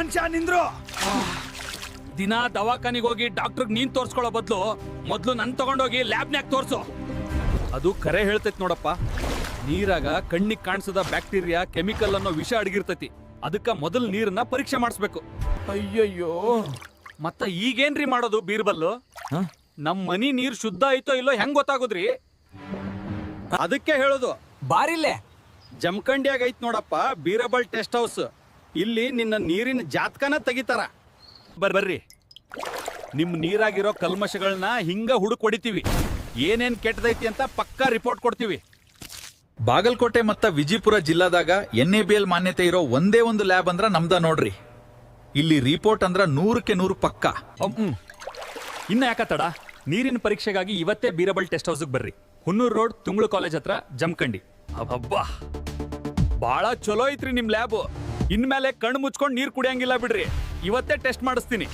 ನಿಮಿಷ ನಿಂದ್ರು. ದಿನ ದವಾಖಾನಿಗೆ ಹೋಗಿ ಡಾಕ್ಟರ್ ನೀನ್ ತೋರ್ಸ್ಕೊಳ್ಳೋ ಬದ್ಲು ಮೊದ್ಲು ನನ್ ತಗೊಂಡೋಗಿ ಲ್ಯಾಬ್ನ್ಯಾಗ ತೋರ್ಸು. ಅದು ಕರೆ ಹೇಳ್ತೈತಿ ನೋಡಪ್ಪ. ನೀರಾಗ ಕಣ್ಣಿಗೆ ಕಾಣಿಸದ ಬ್ಯಾಕ್ಟೀರಿಯಾ ಕೆಮಿಕಲ್ ಅನ್ನೋ ವಿಷ ಅಡಗಿರ್ತೈತಿ. ಅದಕ್ಕ ಮೊದಲು ನೀರನ್ನ ಪರೀಕ್ಷೆ ಮಾಡಿಸ್ಬೇಕು. ಅಯ್ಯಯ್ಯೋ, ಮತ್ತ ಈಗೇನ್ರಿ ಮಾಡೋದು ಬೀರ್ಬಲ್ಲು? ನಮ್ ಮನಿ ನೀರ್ ಶುದ್ಧ ಐತೋ ಇಲ್ಲೋ ಹೆಂಗ್ ಗೊತ್ತಾಗೋದ್ರಿ? ಅದಕ್ಕೆ ಹೇಳೋದು ಬಾರಿಲ್ಲೇ ಜಮಖಂಡಿಯಾಗ ಐತ್ ನೋಡಪ್ಪ ಬೀರಬಲ್ ಟೆಸ್ಟ್ ಹೌಸ್. ಇಲ್ಲಿ ನಿನ್ನ ನೀರಿನ ಜಾತಕನ ತೆಗಿತಾರ. ಬರ್ರಿ, ನಿಮ್ ನೀರಾಗಿರೋ ಕಲ್ಮಶಗಳನ್ನ ಹಿಂಗ ಹುಡುಕ್ ಹೊಡಿತೀವಿ. ಏನೇನ್ ಕೆಟ್ಟದೈತಿ ಅಂತ ಪಕ್ಕಾ ರಿಪೋರ್ಟ್ ಕೊಡ್ತೀವಿ. ಬಾಗಲಕೋಟೆ ಮತ್ತ ವಿಜಯಪುರ ಜಿಲ್ಲಾದಾಗ NABL ಮಾನ್ಯತೆ ಇರೋ ಒಂದೇ ಒಂದು ಲ್ಯಾಬ್ ಅಂದ್ರ ನಮ್ದ ನೋಡ್ರಿ. ಇಲ್ಲಿ ರಿಪೋರ್ಟ್ ಅಂದ್ರ 100ಕ್ಕೆ 100 ಪಕ್ಕ. ಇನ್ನ ಯಾಕ ತಡ? ನೀರಿನ ಪರೀಕ್ಷೆಗಾಗಿ ಇವತ್ತೇ ಬೀರಬಲ್ ಟೆಸ್ಟ್ ಹೌಸ್ಗೆ ಬರ್ರಿ. ಹುನ್ನೂರ್ ರೋಡ್, ತುಂಗಳು ಕಾಲೇಜ್ ಹತ್ರ, ಜಮಖಂಡಿ. ಅಬ್ಬಾ, ಬಾಳ ಚಲೋ ಐತ್ರಿ ನಿಮ್ ಲ್ಯಾಬ್. ಇನ್ಮೇಲೆ ಕಣ್ಣು ಮುಚ್ಕೊಂಡ್ ನೀರ್ ಕುಡಿಯಂಗಿಲ್ಲ ಬಿಡ್ರಿ. ಇವತ್ತೇ ಟೆಸ್ಟ್ ಮಾಡಿಸ್ತೀನಿ.